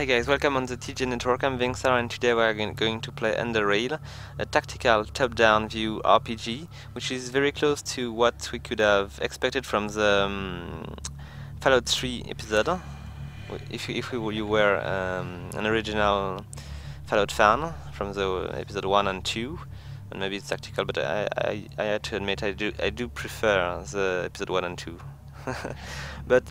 Hey guys, welcome on the TJ Network. I'm Vynxartv and today we are going to play Underrail, a tactical top-down view RPG, which is very close to what we could have expected from the Fallout 3 episode. If you were an original Fallout fan from the episode 1 and 2, and maybe it's tactical, but I had to admit I do prefer the episode 1 and 2. But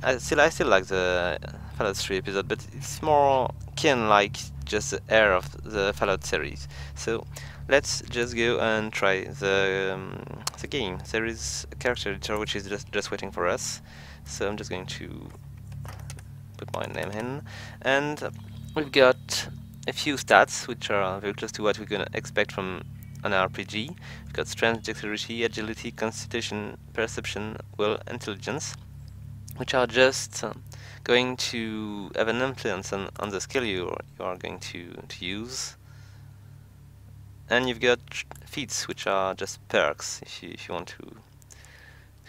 I still like the Fallout 3 episode, but it's more like just the air of the Fallout series. So let's just go and try the game. There is a character editor which is just waiting for us. So I'm just going to put my name in, and we've got a few stats which are very close to what we're gonna expect from an RPG. We've got strength, dexterity, agility, constitution, perception, will, intelligence, which are just going to have an influence on the skill you are going to use. And you've got feats, which are just perks if you want to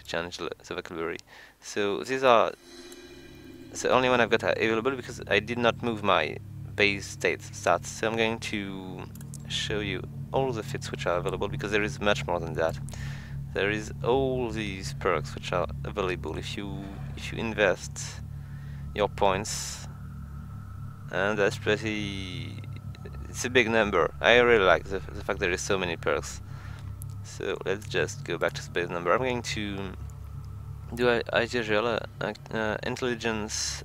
change the vocabulary. So these are the only one I've got available because I did not move my base stats. So I'm going to show you all the feats which are available because there is much more than that. There is all these perks which are available if you invest your points, and that's it's a big number. I really like the fact there is so many perks. So let's just go back to the base number. I'm going to do as usual intelligence,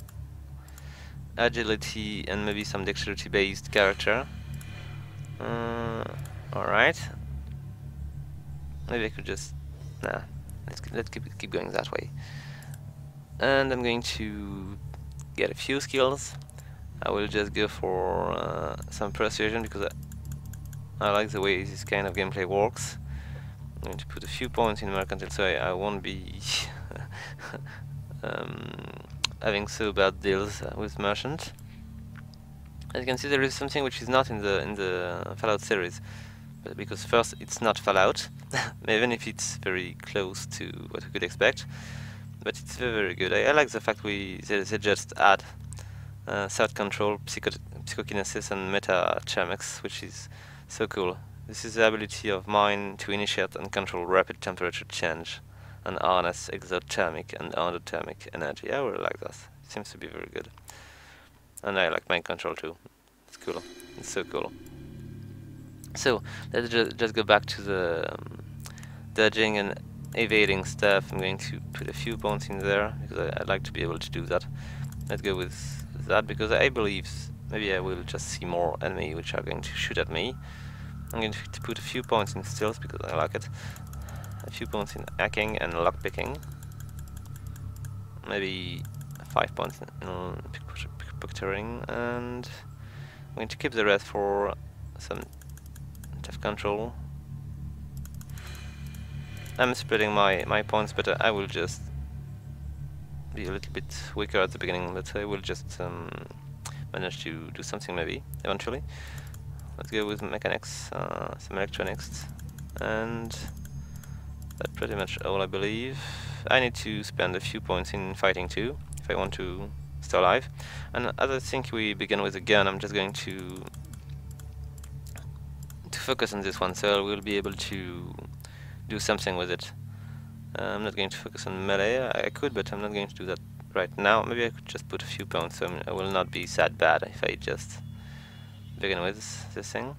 agility, and maybe some dexterity based character. Alright. Maybe I could just... nah, let's keep going that way. And I'm going to get a few skills. I will just go for some persuasion because I like the way this kind of gameplay works. I'm going to put a few points in mercantile so I won't be having so bad deals with merchant. As you can see, there is something which is not in the Fallout series. Because first, it's not Fallout, even if it's very close to what we could expect, but it's very good. I like the fact they just add thought control, psychokinesis, and meta-thermics, which is so cool. This is the ability of mine to initiate and control rapid temperature change and harness exothermic and endothermic energy. I really like that. It seems to be very good. And I like mind control too. It's cool. It's so cool. So let's just go back to the dodging and evading stuff. I'm going to put a few points in there because I'd like to be able to do that. Let's go with that because I believe maybe I will just see more enemy which are going to shoot at me. I'm going to put a few points in stealth because I like it. A few points in hacking and lockpicking. Maybe 5 points in pickpocketing, and I'm going to keep the rest for some tough control. I'm spreading my points, but I will just be a little bit weaker at the beginning, but I will just manage to do something maybe, eventually. Let's go with mechanics, some electronics, and that's pretty much all I believe. I need to spend a few points in fighting too, if I want to stay alive. And as I think we begin with a gun, I'm just going to focus on this one, so I will be able to do something with it. I'm not going to focus on melee. I could, but I'm not going to do that right now. Maybe I could just put a few points, so I will not be that bad if I just begin with this thing.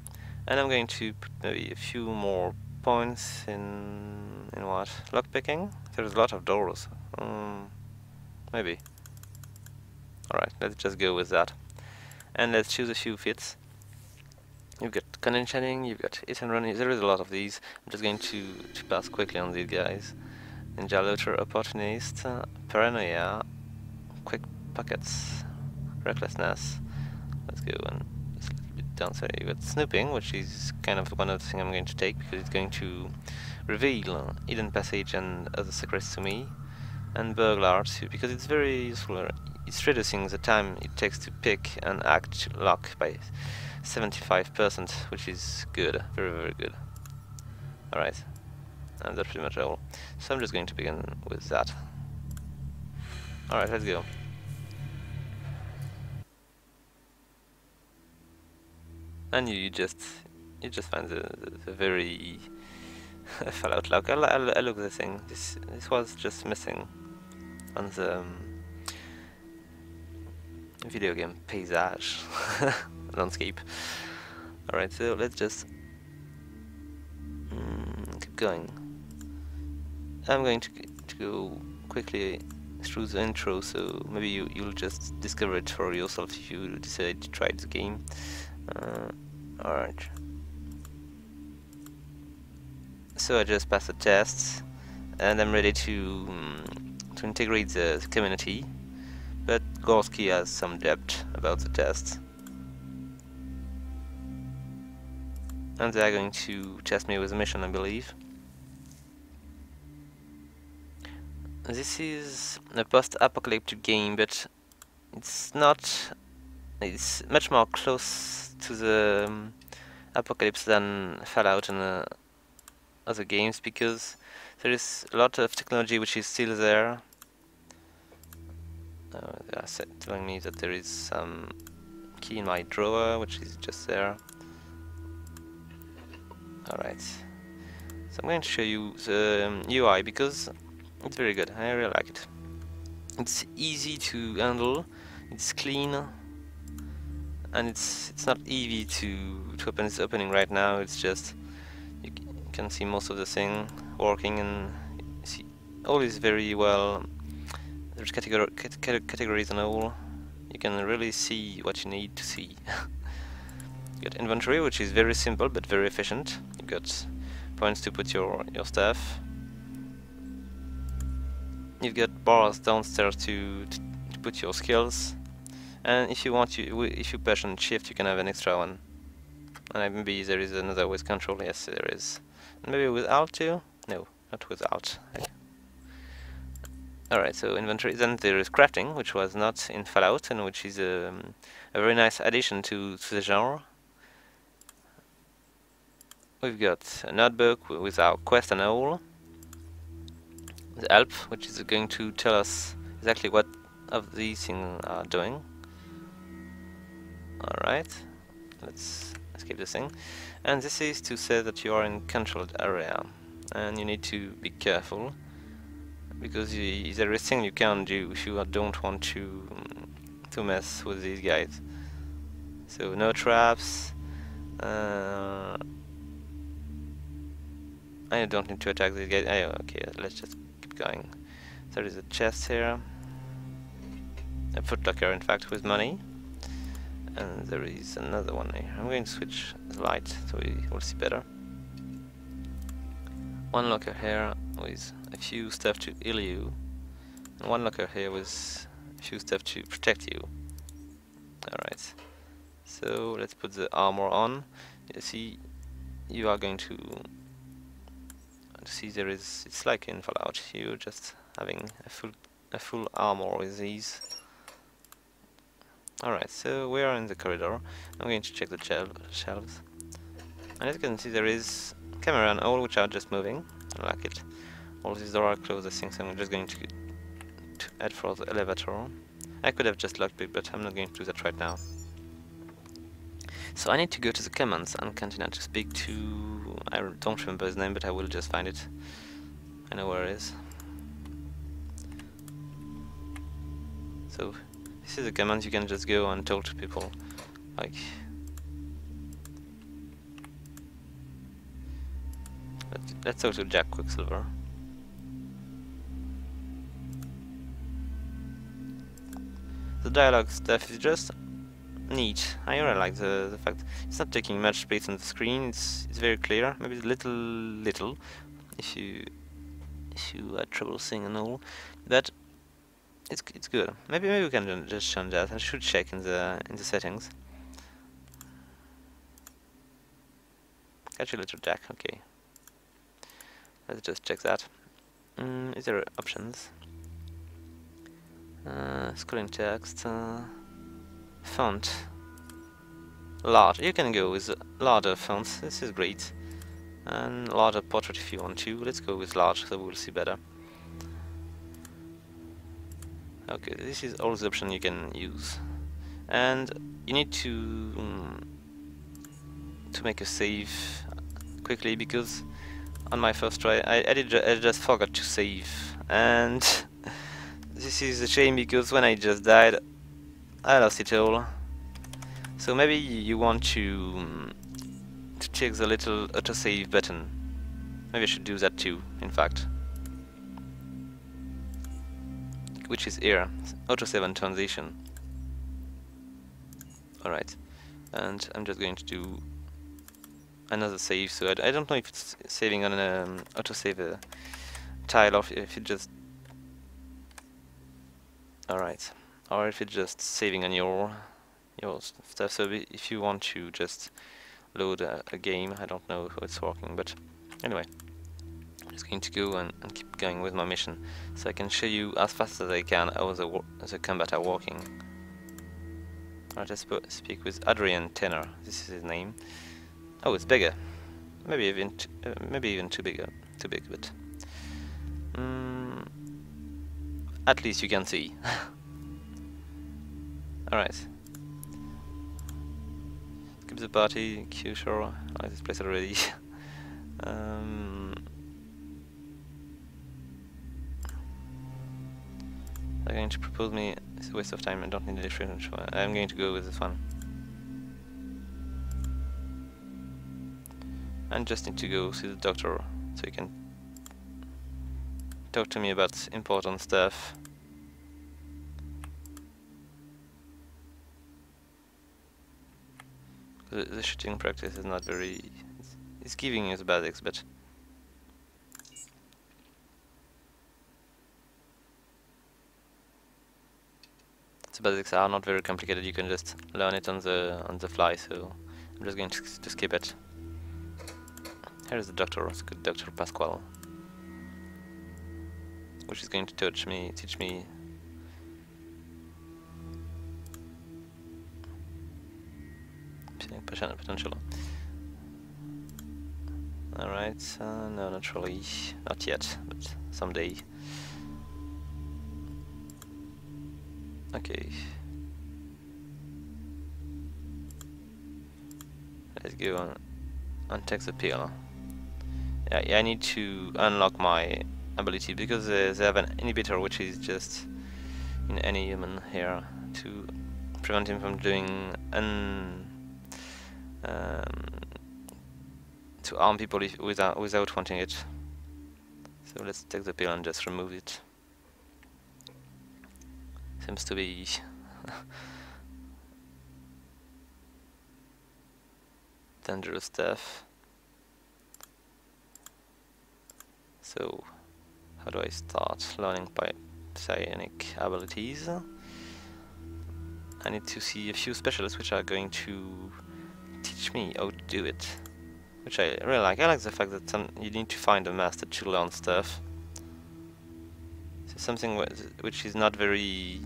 And I'm going to put maybe a few more points in what? Lockpicking? There's a lot of doors. Maybe. Alright, let's just go with that. And let's choose a few fits. You've got conditioning, you've got hit and run. There is a lot of these. I'm just going to pass quickly on these guys. Ninja looter, opportunist, paranoia, quick pockets, recklessness. Let's go and just a little bit down. So you've got snooping, which is kind of one of the things I'm going to take because it's going to reveal hidden passage and other secrets to me. And burglar too, because it's very useful. It's reducing the time it takes to pick and act lock by 75%, which is good, very good. Alright, and that's pretty much all. So I'm just going to begin with that. Alright, let's go. and you just find the very Fallout look. I look the thing. This was just missing on the video game paysage landscape. Alright, so let's just keep going. I'm going to go quickly through the intro, so maybe you'll just discover it for yourself if you decide to try the game. Alright. So I just passed the tests, and I'm ready to integrate the community. But Gorski has some doubt about the test, and they're going to test me with a mission, I believe. This is a post-apocalyptic game, but it's not. It's much more close to the apocalypse than Fallout and other games, because there is a lot of technology which is still there. They are telling me that there is some key in my drawer, which is just there. Alright, so I'm going to show you the UI, because it's very good. I really like it. It's easy to handle, it's clean, and it's not easy to open. It's opening right now. It's just you can see most of the thing working, and see all is very well. There's categories and all. You can really see what you need to see. You got inventory, which is very simple but very efficient. You got points to put your stuff. You've got bars downstairs to put your skills, and if you want, if you push and shift, you can have an extra one. And maybe there is another with control. Yes, there is. And maybe with alt too. No, not with alt. Alright, so inventory. Then there is crafting, which was not in Fallout, and which is a very nice addition to the genre. We've got a notebook with our quest and all. The help, which is going to tell us exactly what of these things are doing. Alright, let's escape this thing. And this is to say that you are in controlled area, and you need to be careful, because there is thing you can do if you don't want to mess with these guys. So no traps. I don't need to attack these guys. Okay, let's just keep going. There is a chest here, a footlocker in fact with money, and there is another one here. I'm going to switch the light so we will see better. One locker here with a few stuff to heal you, and one locker here with a few stuff to protect you. Alright, so let's put the armor on. You see, you are going to see there is, it's like in Fallout, you're just having a full armor with these. Alright, so we are in the corridor. I'm going to check the shelves, and as you can see there is camera and all which are just moving. I like it. All these doors are closed, I think, so I'm just going to head for the elevator. I could have just locked it, but I'm not going to do that right now. So I need to go to the commands and continue to speak to... I don't remember his name, but I will just find it. I know where it is. So this is the command. You can just go and talk to people. Like, let's talk to Jack Quicksilver. The dialogue stuff is just neat. I really like the fact it's not taking much space on the screen. It's very clear. Maybe a little if you had trouble seeing and all, but it's good. Maybe we can just change that. I should check in the settings. Catch you later, Jack. Okay. Let's just check that. Is there options? Scrolling text. Font. Large. You can go with larger fonts. This is great. And larger portrait if you want to. Let's go with large so we'll see better. Okay, this is all the options you can use. And you need to to make a save quickly, because on my first try I just forgot to save, and this is a shame because when I just died I lost it all. So maybe you want to check the little autosave button. Maybe I should do that too, in fact. Which is here, autosave and transition. Alright, and I'm just going to do another save, so I don't know if it's saving on an autosave tile or if it just... Alright, or if it's just saving on your stuff. So if you want to just load a game, I don't know how it's working, but anyway, I'm just going to go and keep going with my mission, so I can show you as fast as I can how the combat are working. I'll just speak with Adrian Tenor. This is his name. Oh, it's bigger. Maybe even too big, but at least you can see. All right. Skip the party. Q sure. I like this place already. They're going to propose me. It's a waste of time. I don't need a different show. I'm going to go with this one. And just need to go see the doctor so he can talk to me about important stuff. The shooting practice is not very... It's giving you the basics, but... The basics are not very complicated, you can just learn it on the fly, so I'm just going to skip it. Here is the doctor, it's good Dr. Pasquale, which is going to teach me potential. Alright, no, not really, not yet, but someday. Okay. Let's go on and take the pill. Yeah, I need to unlock my ability because they have an inhibitor which is just in any human here to prevent him from doing to harm people without wanting it. So let's take the pill and just remove it. Seems to be dangerous stuff. So, how do I start learning psionic abilities? I need to see a few specialists which are going to teach me how to do it, which I really like. I like the fact that you need to find a master to learn stuff. So something which is not very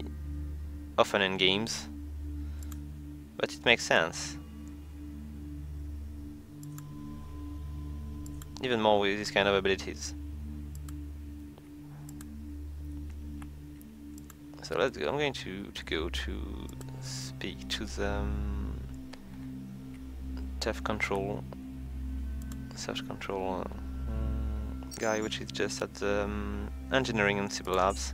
often in games, but it makes sense. Even more with these kind of abilities. So let's go. I'm going to go to speak to the theft control guy, which is just at the engineering and civil labs.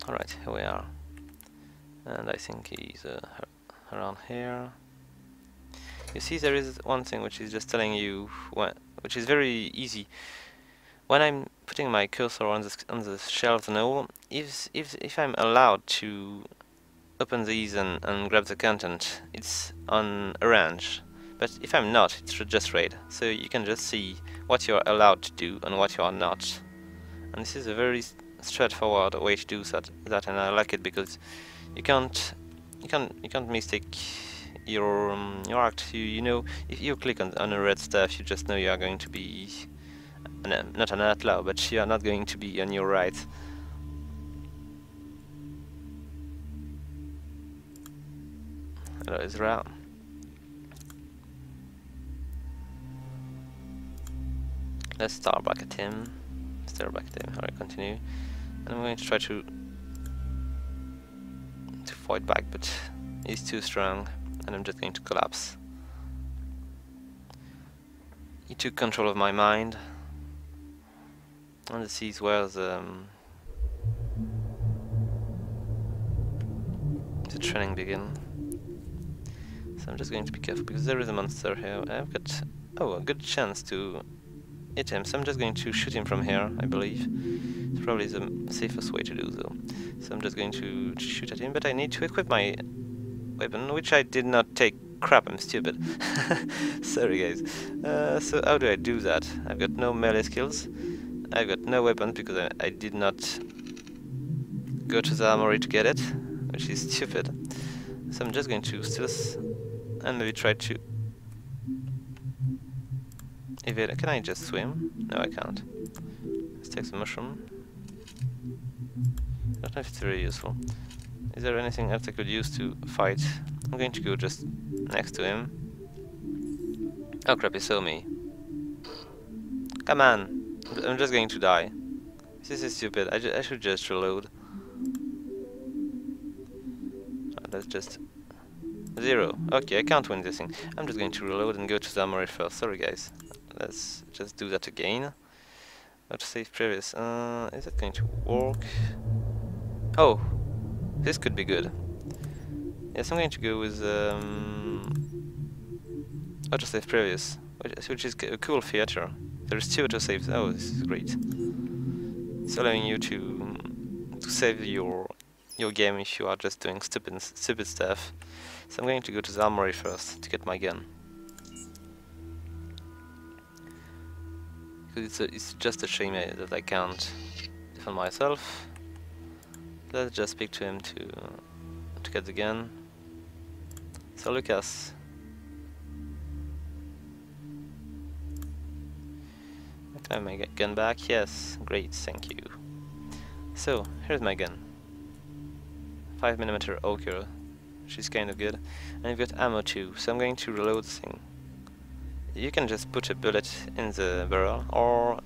Alright, here we are, and I think he's around here. You see, there is one thing which is just telling you which is very easy. When I'm putting my cursor on the shelves and all, if I'm allowed to open these and grab the content, it's on arrange. But if I'm not, it's just read. So you can just see what you're allowed to do and what you are not. And this is a very straightforward way to do that, and I like it because you can't mistake your act. You know, if you click on a red stuff, you just know you are going to be not an outlaw, but you are not going to be on your right. Hello, Israel. Let's start back at him. Alright, continue. And I'm going to try to fight back, but he's too strong, and I'm just going to collapse. He took control of my mind, and this is where the training begins. So I'm just going to be careful, because there is a monster here. I've got, a good chance to hit him, so I'm just going to shoot him from here, I believe. It's probably the safest way to do so. So I'm just going to shoot at him, but I need to equip my weapon, which I did not take. Crap, I'm stupid. Sorry guys. So how do I do that? I've got no melee skills. I've got no weapons because I did not go to the armory to get it, which is stupid. So I'm just going to stealth and maybe try to evade. Can I just swim? No, I can't. Let's take some mushroom. I don't know if it's very useful. Is there anything else I could use to fight? I'm going to go just next to him. Oh crap, he saw me. Come on! I'm just going to die. This is stupid. I should just reload. That's just 0. Okay, I can't win this thing. I'm just going to reload and go to the armory first. Sorry guys. Let's just do that again. How to save previous. Is it going to work? Oh! This could be good. Yes, I'm going to go with autosave previous, which is a cool feature. There's 2 autosaves. Oh, this is great. It's allowing you to save your game if you are just doing stupid stuff. So I'm going to go to the armory first to get my gun. Because it's just a shame that I can't defend myself. Let's just speak to him to get the gun. So Lucas, can I have my gun back? Yes, great, thank you. So here's my gun, 5mm ochre, which is kind of good, and I've got ammo too. So I'm going to reload the thing. You can just put a bullet in the barrel, or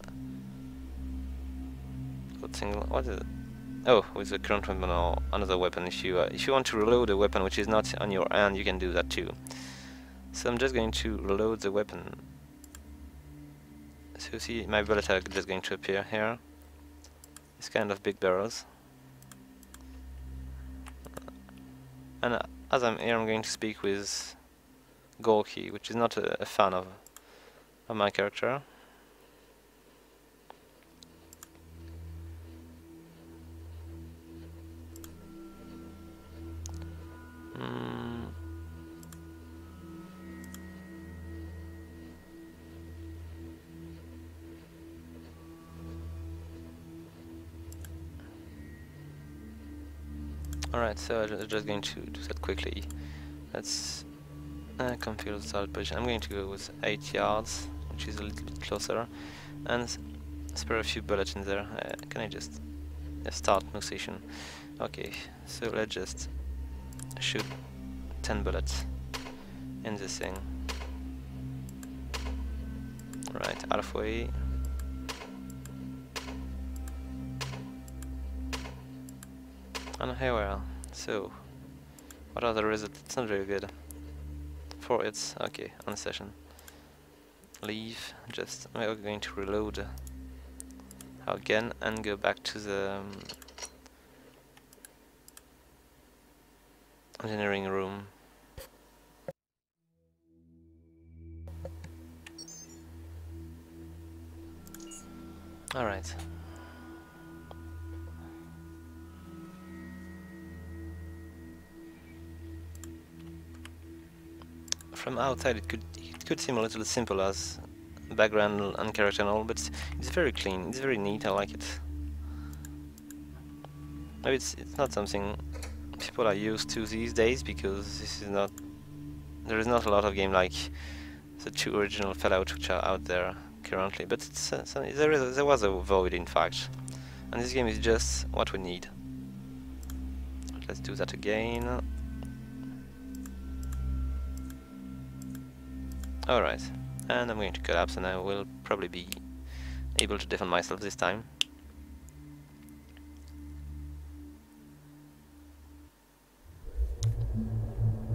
what is it? Oh, with the current weapon or another weapon. If you want to reload a weapon which is not on your hand, you can do that too. So I'm just going to reload the weapon. So you see, my bullets are just going to appear here. These kind of big barrels. And as I'm here, I'm going to speak with Gorky, which is not a fan of my character. Alright, so I'm just going to do that quickly. Let's configure the start position. I'm going to go with 8 yards, which is a little bit closer, and spare a few bullets in there. Can I just start new session? Okay, so let's just shoot 10 bullets in this thing. Right, halfway. And here we are. So, what are the results? It's not very good. 4 hits. Okay, on session. Leave. Just we're going to reload our gun and go back to the engineering room. Alright. From outside it could seem a little simple as background and character and all, but it's very clean, it's very neat, I like it. Maybe it's not something people are used to these days, because there is not a lot of game like the 2 original Fallout which are out there currently, but it's, there was a void in fact, and this game is just what we need. Let's do that again. Alright, and I'm going to collapse, and I will probably be able to defend myself this time.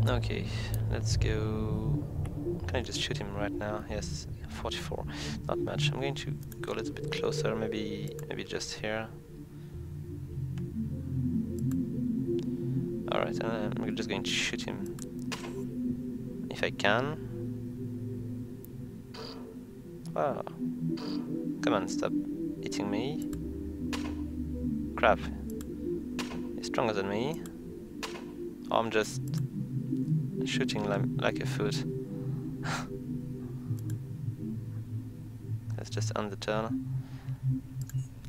Okay, let's go. Can I just shoot him right now? Yes, 44. Not much. I'm going to go a little bit closer, maybe just here. Alright, I'm just going to shoot him if I can. Wow. Come on, stop eating me. Crap. He's stronger than me. Oh, I'm just shooting like a foot. Let's just end the turn.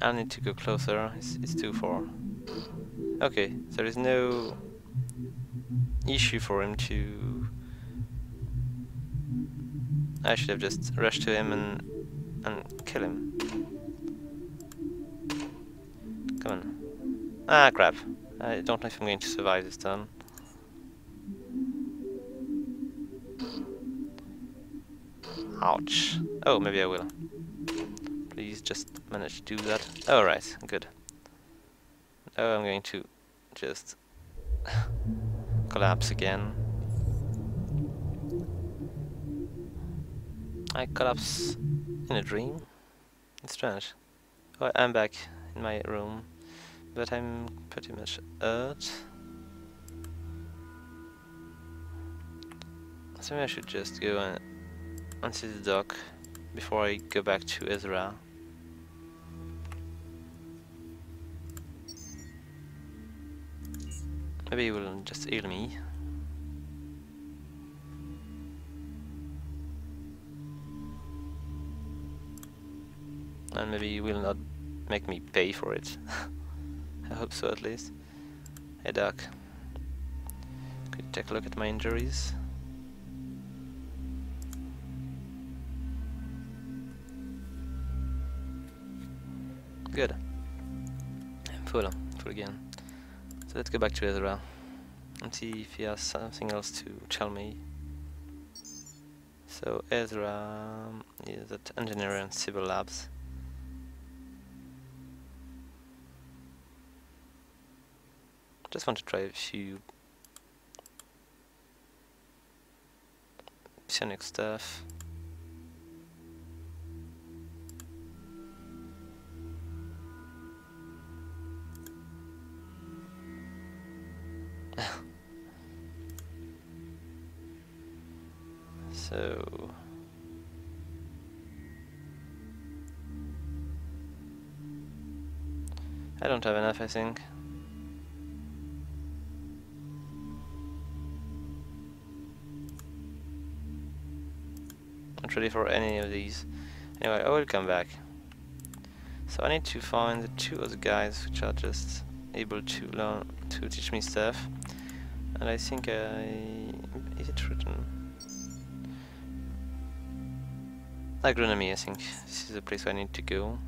I need to go closer. It's too far. Okay, there is no issue for him to... I should have just rushed to him and kill him. Come on. Ah, crap. I don't know if I'm going to survive this turn. Ouch. Oh, maybe I will. Please just manage to do that. Alright, good. Oh, I'm going to just collapse again. I collapse in a dream. It's strange. Oh, I'm back in my room, but I'm pretty much hurt. So maybe I should just go onto the dock before I go back to Ezra. Maybe he will just heal me. And maybe he will not make me pay for it. I hope so, at least. Hey Doc, could you take a look at my injuries? Good. I'm full again. So let's go back to Ezra and see if he has something else to tell me. So Ezra is at Engineering and Civil Labs. Just want to try a few psionic stuff. So I don't have enough, I think. Not ready for any of these. Anyway, I will come back. So I need to find the two other guys which are just able to learn to teach me stuff. And I think is it written? Agronomy, I think. This is the place where I need to go.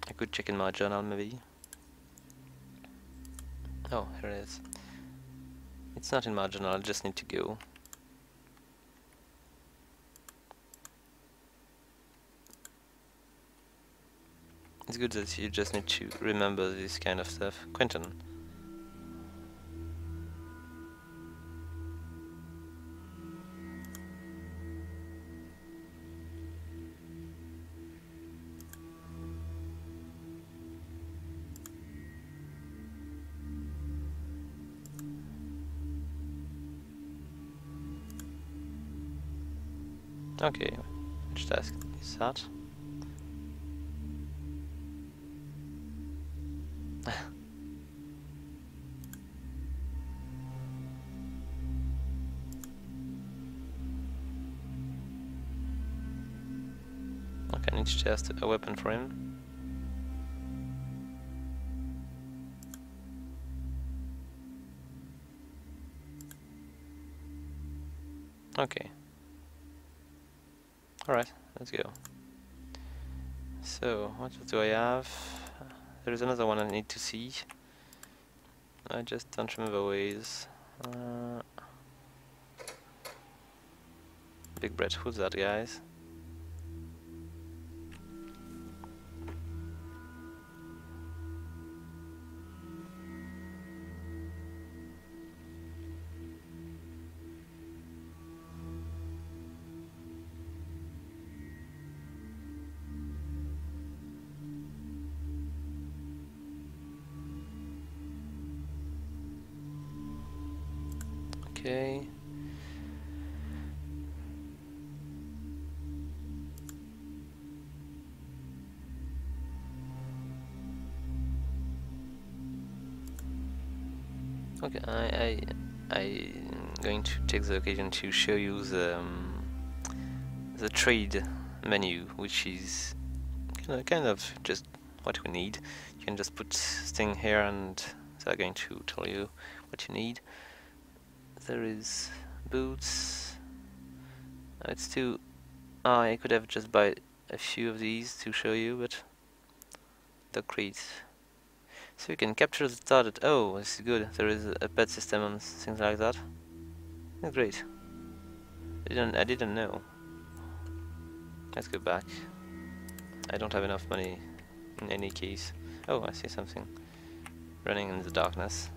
I could check in my journal, maybe. Oh, here it is. It's not in my journal, I just need to go. It's good that you just need to remember this kind of stuff. Quentin. Okay, which task is that? Okay, I need to test a weapon for him. Okay. Alright, let's go. So, what do I have? There is another one I need to see. I just don't remember ways. Big Brett, who's that, guys? Okay. Okay, I'm going to take the occasion to show you the trade menu, which is kind of just what we need. You can just put thing here and they're going to tell you what you need. There is boots. It's too... I could have just buy a few of these to show you, but they're great. So you can capture the target. Oh, this is good. There is a pet system and things like that. That's great. I didn't know. Let's go back. I don't have enough money in any case. Oh, I see something running in the darkness.